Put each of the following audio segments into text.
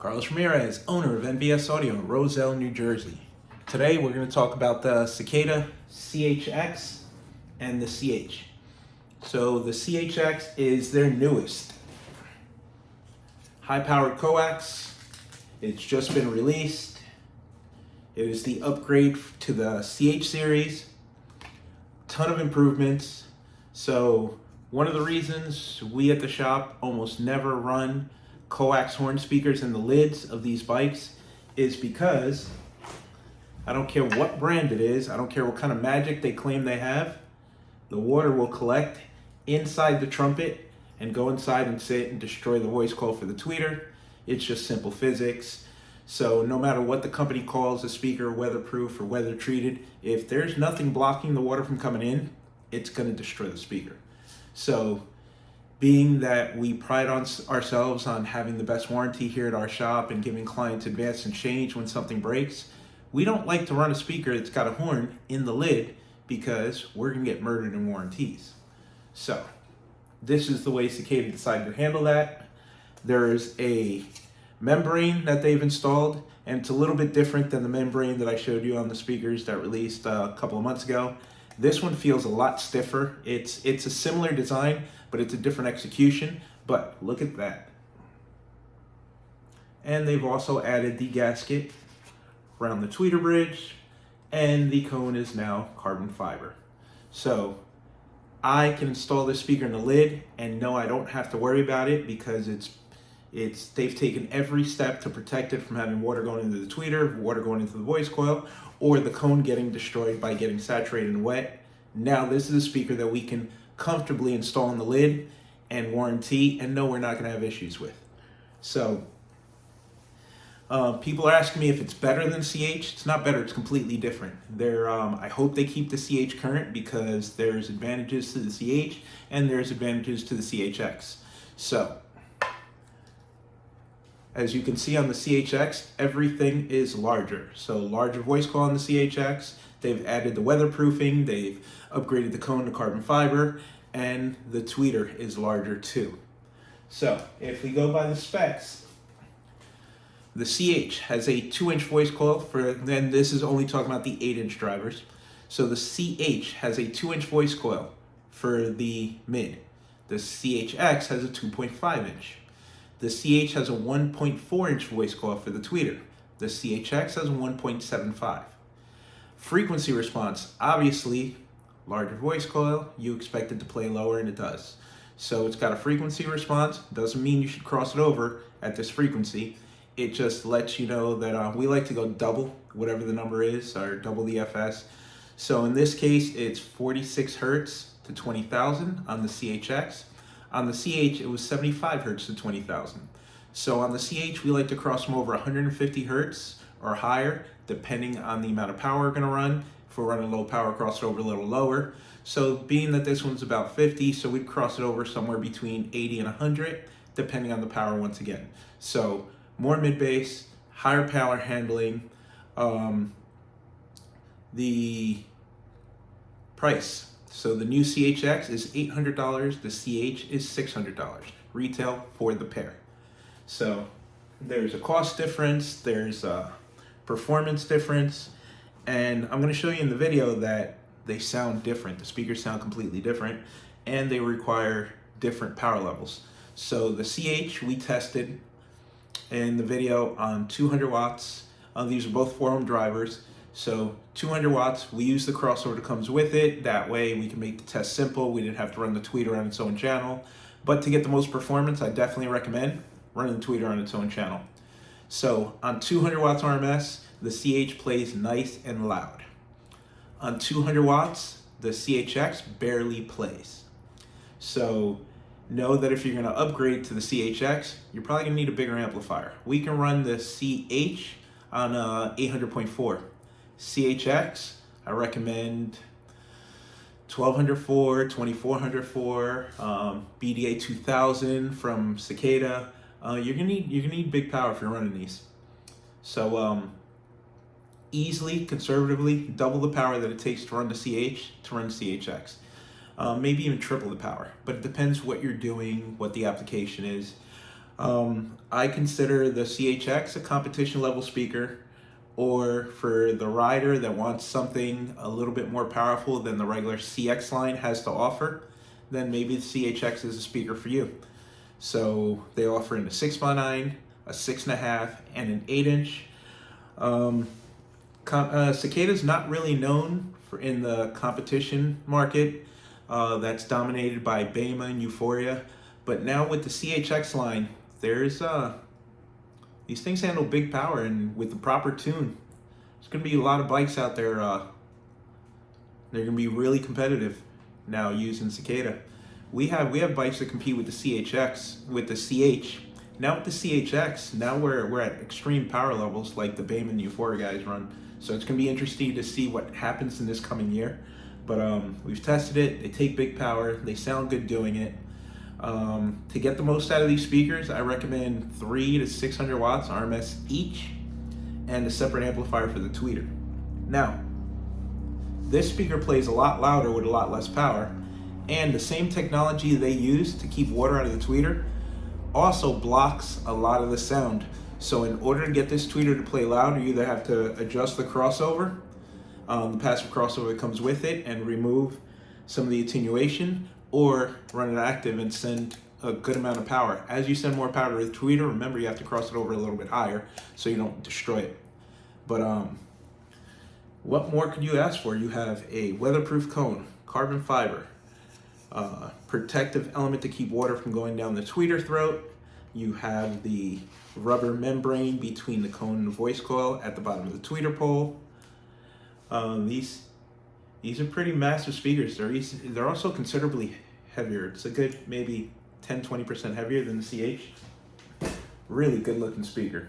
Carlos Ramirez, owner of NVS Audio in Roselle, New Jersey. Today we're going to talk about the Cicada CHX and the CH. So the CHX is their newest high-powered coax. It's just been released. It is the upgrade to the CH series. Ton of improvements. So one of the reasons we at the shop almost never run coax horn speakers in the lids of these bikes is because I don't care what brand it is, I don't care what kind of magic they claim they have, the water will collect inside the trumpet and go inside and sit and destroy the voice coil for the tweeter. It's just simple physics. So no matter what the company calls a speaker weatherproof or weather treated, if there's nothing blocking the water from coming in, it's going to destroy the speaker. So being that we pride ourselves on having the best warranty here at our shop and giving clients advance and change when something breaks, we don't like to run a speaker that's got a horn in the lid because we're going to get murdered in warranties. So this is the way Cicada decided to handle that. There is a membrane that they've installed, and it's a little bit different than the membrane that I showed you on the speakers that released a couple of months ago. This one feels a lot stiffer. It's a similar design, but it's a different execution. But look at that. And they've also added the gasket around the tweeter bridge, and the cone is now carbon fiber. So I can install this speaker in the lid and know I don't have to worry about it because they've taken every step to protect it from having water going into the tweeter, water going into the voice coil, or the cone getting destroyed by getting saturated and wet. Now this is a speaker that we can comfortably install in the lid and warranty and know we're not going to have issues with. So people are asking me if it's better than CH. It's not better, it's completely different. I hope they keep the CH current because there's advantages to the CH and there's advantages to the CHX. So as you can see on the CHX, everything is larger. So larger voice coil on the CHX. They've added the weatherproofing. They've upgraded the cone to carbon fiber, and the tweeter is larger too. So if we go by the specs, the CH has a 2-inch voice coil then this is only talking about the 8-inch drivers. So the CH has a 2-inch voice coil for the mid. The CHX has a 2.5-inch. The CH has a 1.4-inch voice coil for the tweeter. The CHX has a 1.75. Frequency response, obviously, larger voice coil, you expect it to play lower, and it does. So it's got a frequency response. Doesn't mean you should cross it over at this frequency. It just lets you know that we like to go double whatever the number is, or double the FS. So in this case, it's 46 hertz to 20,000 on the CHX. On the CH, it was 75 hertz to 20,000. So on the CH, we like to cross them over 150 hertz or higher, depending on the amount of power we're gonna run. If we're running low power, cross it over a little lower. So being that this one's about 50, so we'd cross it over somewhere between 80 and 100, depending on the power once again. So more mid-bass, higher power handling. The price. So the new CHX is $800, the CH is $600, retail for the pair. So there's a cost difference, there's a performance difference, and I'm going to show you in the video that they sound different. The speakers sound completely different, and they require different power levels. So the CH we tested in the video on 200 watts. These are both 4-ohm drivers. So 200 watts, we use the crossover that comes with it. That way we can make the test simple. We didn't have to run the tweeter on its own channel. But to get the most performance, I definitely recommend running the tweeter on its own channel. So on 200 watts RMS, the CH plays nice and loud. On 200 watts, the CHX barely plays. So know that if you're gonna upgrade to the CHX, you're probably gonna need a bigger amplifier. We can run the CH on 800.4. CHX, I recommend 1204, 2404, BDA 2000 from Cicada. You're gonna need big power if you're running these. So easily, conservatively, double the power that it takes to run the CH to run the CHX. Maybe even triple the power, but it depends what you're doing, what the application is. I consider the CHX a competition level speaker, or for the rider that wants something a little bit more powerful than the regular CX line has to offer, then maybe the CHX is a speaker for you. So they offer in a 6x9, a 6.5, and an 8-inch. Cicada is not really known for in the competition market that's dominated by Bema and Euphoria, but now with the CHX line, there's these things handle big power, and with the proper tune, there's going to be a lot of bikes out there. They're going to be really competitive now using Cicada. We have bikes that compete with the CHX, with the CH. Now with the CHX, now we're at extreme power levels like the Bema and Euphoria guys run. So it's going to be interesting to see what happens in this coming year. But we've tested it. They take big power. They sound good doing it. To get the most out of these speakers, I recommend 300 to 600 watts RMS each, and a separate amplifier for the tweeter. Now, this speaker plays a lot louder with a lot less power, and the same technology they use to keep water out of the tweeter also blocks a lot of the sound. So in order to get this tweeter to play loud, you either have to adjust the crossover, the passive crossover that comes with it, and remove some of the attenuation, or run it active and send a good amount of power. As you send more power to the tweeter, remember you have to cross it over a little bit higher so you don't destroy it. But what more could you ask for? You have a weatherproof cone, carbon fiber, protective element to keep water from going down the tweeter throat. You have the rubber membrane between the cone and the voice coil at the bottom of the tweeter pole. These are pretty massive speakers. They're also considerably heavier. It's a good maybe 10-20% heavier than the CH. Really good looking speaker.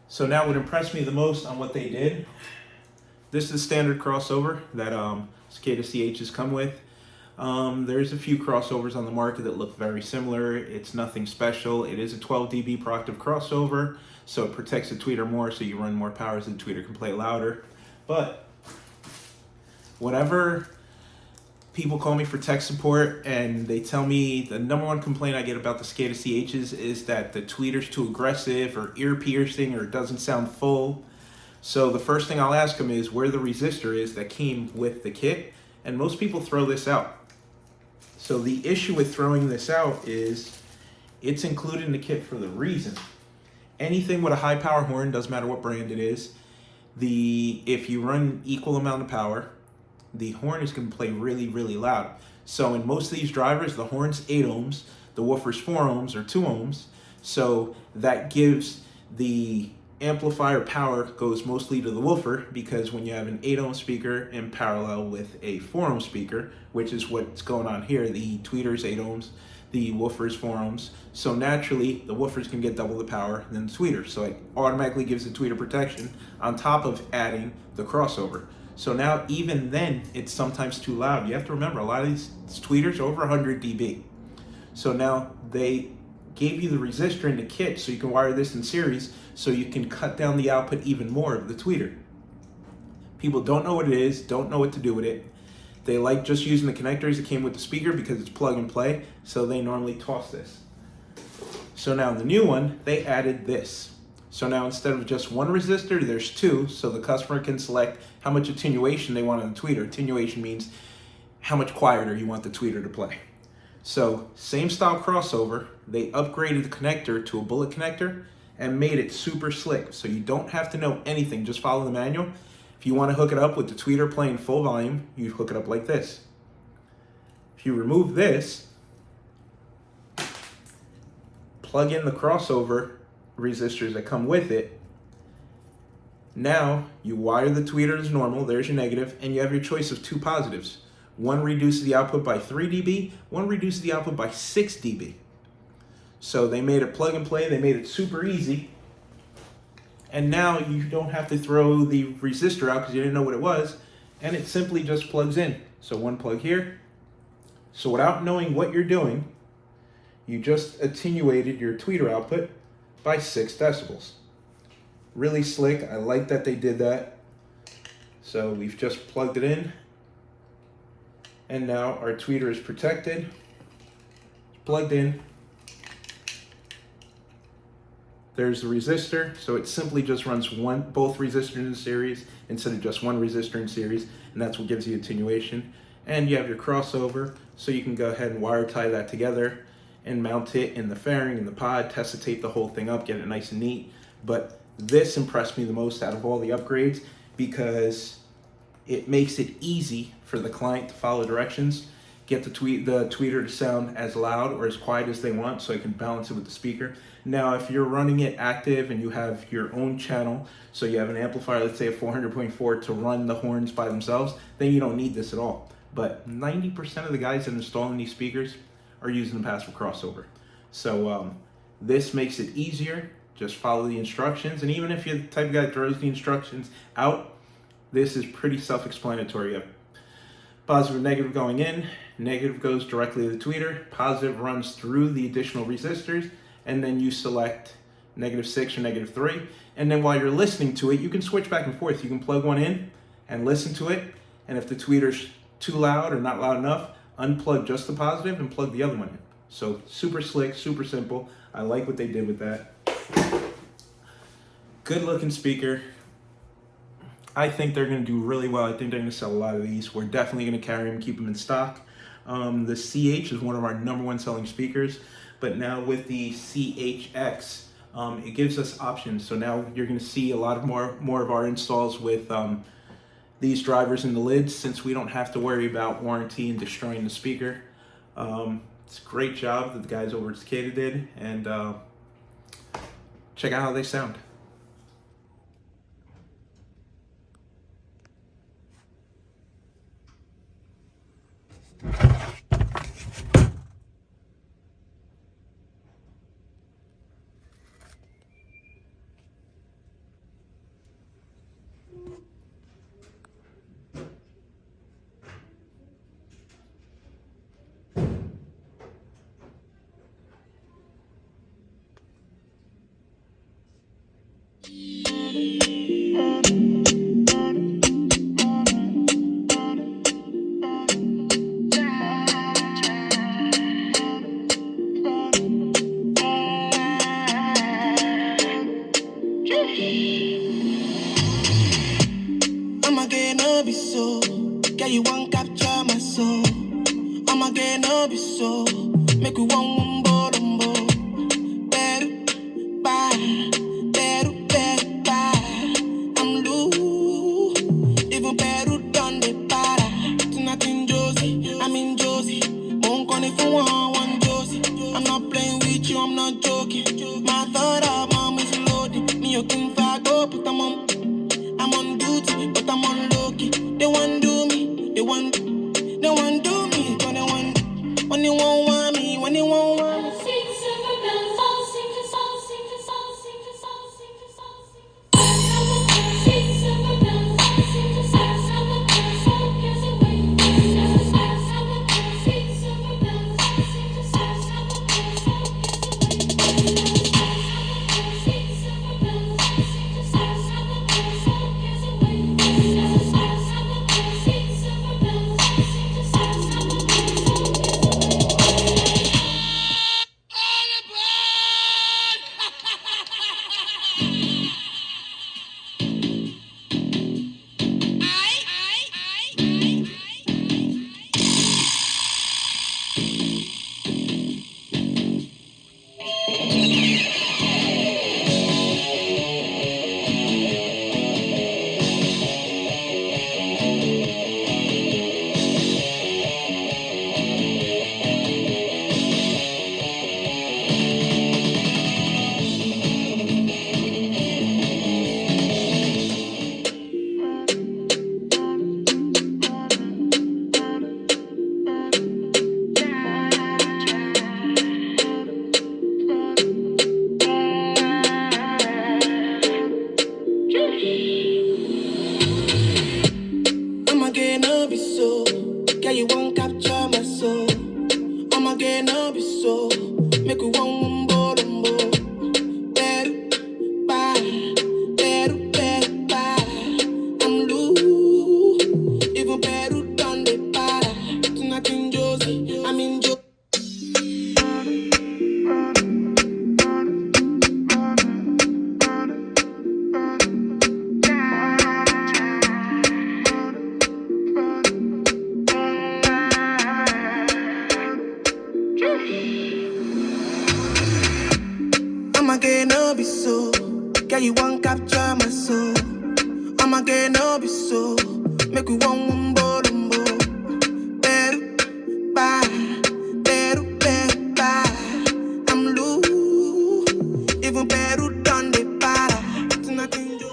So now what impressed me the most on what they did, this is standard crossover that Cicada CHs come with. There's a few crossovers on the market that look very similar. It's nothing special. It is a 12 dB proactive crossover, so it protects the tweeter more, so you run more power so the tweeter can play louder. But whenever people call me for tech support and they tell me the number one complaint I get about the Cicada CHs is that the tweeter's too aggressive or ear piercing or it doesn't sound full. So the first thing I'll ask them is where the resistor is that came with the kit, and most people throw this out. So the issue with throwing this out is it's included in the kit for the reason. Anything with a high power horn, doesn't matter what brand it is, if you run equal amount of power, the horn is going to play really, really loud. So in most of these drivers, the horn's 8 ohms, the woofer's 4 ohms or 2 ohms. So that gives the amplifier power goes mostly to the woofer, because when you have an 8 ohm speaker in parallel with a 4 ohm speaker, which is what's going on here, the tweeter's 8 ohms, the woofer's 4 ohms. So naturally, the woofers can get double the power than the tweeter. So it automatically gives the tweeter protection on top of adding the crossover. So now even then, it's sometimes too loud. You have to remember, a lot of these tweeters are over 100 dB. So now they gave you the resistor in the kit so you can wire this in series so you can cut down the output even more of the tweeter. People don't know what it is, don't know what to do with it. They like just using the connectors that came with the speaker because it's plug and play, so they normally toss this. So now in the new one, they added this. So now instead of just one resistor, there's 2, so the customer can select how much attenuation they want on the tweeter. Attenuation means how much quieter you want the tweeter to play. So same style crossover, they upgraded the connector to a bullet connector and made it super slick. So you don't have to know anything, just follow the manual. If you want to hook it up with the tweeter playing full volume, you hook it up like this. If you remove this, plug in the crossover resistors that come with it. Now you wire the tweeter as normal, there's your negative, and you have your choice of 2 positives. One reduces the output by 3 dB, one reduces the output by 6 dB. So they made it plug and play, they made it super easy. And now you don't have to throw the resistor out because you didn't know what it was, and it simply just plugs in. So one plug here. So without knowing what you're doing, you just attenuated your tweeter output by 6 decibels. Really slick. I like that they did that. So we've just plugged it in, and now our tweeter is protected. plugged in. There's the resistor, so it simply just runs both resistors in series instead of just one resistor in series, and that's what gives you attenuation. And you have your crossover, so you can go ahead and wire tie that together and mount it in the fairing, in the pod, test and tape the whole thing up, get it nice and neat. But this impressed me the most out of all the upgrades because it makes it easy for the client to follow directions, get the tweeter to sound as loud or as quiet as they want so I can balance it with the speaker. Now, if you're running it active and you have your own channel, so you have an amplifier, let's say a 400.4 to run the horns by themselves, then you don't need this at all. But 90% of the guys that are installing these speakers are using the passive crossover. So this makes it easier. Just follow the instructions. And even if you're the type of guy that throws the instructions out, this is pretty self-explanatory. You have positive and negative going in, negative goes directly to the tweeter, positive runs through the additional resistors, and then you select -6 or -3. And then while you're listening to it, you can switch back and forth. You can plug one in and listen to it. And if the tweeter's too loud or not loud enough, unplug just the positive and plug the other one in. So super slick, super simple. I like what they did with that. Good looking speaker. I think they're going to do really well. I think they're going to sell a lot of these. We're definitely going to carry them, keep them in stock. The CH is one of our #1 selling speakers, but now with the CHX, it gives us options. So now you're going to see a lot more of our installs with these drivers in the lids, since we don't have to worry about warranty and destroying the speaker. It's a great job that the guys over at Cicada did, and check out how they sound. I'ma get no be so. Girl, you won't capture my soul. I'ma get no be so. Make we one umbo. Better, bye. Better, bye. I'm loose. Even better done the para. Tonight in Josie, I'm in Josie. Won't call it for one Josie. I'm not playing with you, I'm not joking. My thought of mom is loaded. Me, you can fuck up, but I'm on duty, but I'm on low-key. They want do me, they want do me, but they want when they want me, when they want me. I'ma get no be so. Girl, you won't capture my soul. I'ma get no be so. Make we one umbo. Better, bye. Better, bye. I'm loose. Even better done the para. Tonight in Josie, I'm in Josie. I'ma get no be so. Girl, you won't capture my soul. I'ma get no be so. Make we one bolombo. Better bye, better bye. I'm loose. Even better done the para. Tonight can do.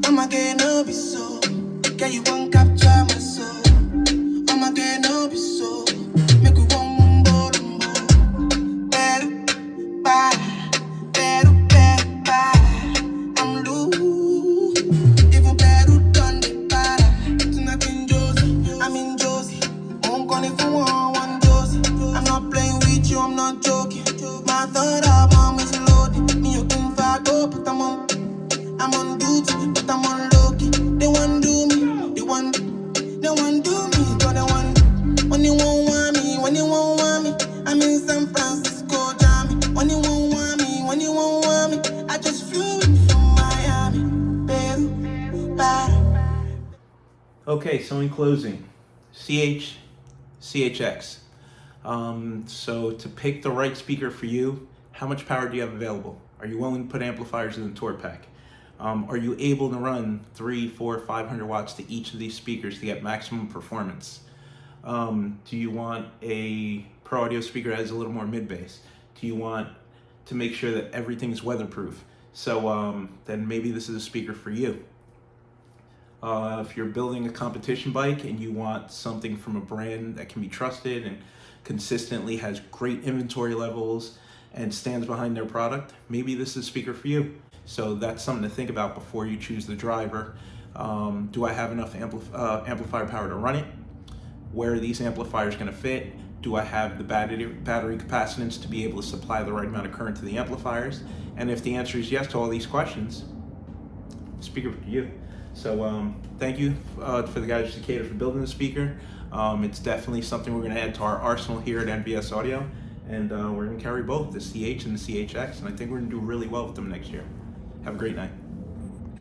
I'ma get no be so. Girl, you won't capture my soul. I'ma get no be so. Make we one bolombo. Better bye, better bye. I'm loose. Even better done the para. Tonight in Josie, I'm in Josie. I'm gonna for one Josie. I'm not playing with you, I'm not joking. My third album is loaded. Me you can fuck up, but I'm on duty, but I'm on low-key. They want do me, they want do me, but they want when you won't want me, when you won't want me. I'm in San Francisco, Jammy. When you won't want me, when you won't want me. I just flew in from Miami, Peru, para. Okay, so in closing, CHX. So to pick the right speaker for you, how much power do you have available? Are you willing to put amplifiers in the tour pack? Are you able to run 300, 400, 500 watts to each of these speakers to get maximum performance? Do you want a pro audio speaker that has a little more mid bass? Do you want to make sure that everything's weatherproof? So then maybe this is a speaker for you. If you're building a competition bike and you want something from a brand that can be trusted and consistently has great inventory levels and stands behind their product, maybe this is a speaker for you. So that's something to think about before you choose the driver. Do I have enough amplifier power to run it? Where are these amplifiers going to fit? Do I have the battery capacitance to be able to supply the right amount of current to the amplifiers? And if the answer is yes to all these questions, speaker for you. So thank you for the guys at Cicada for building the speaker. It's definitely something we're going to add to our arsenal here at NVS Audio, and we're going to carry both the CH and the CHX, and I think we're going to do really well with them next year. Have a great night.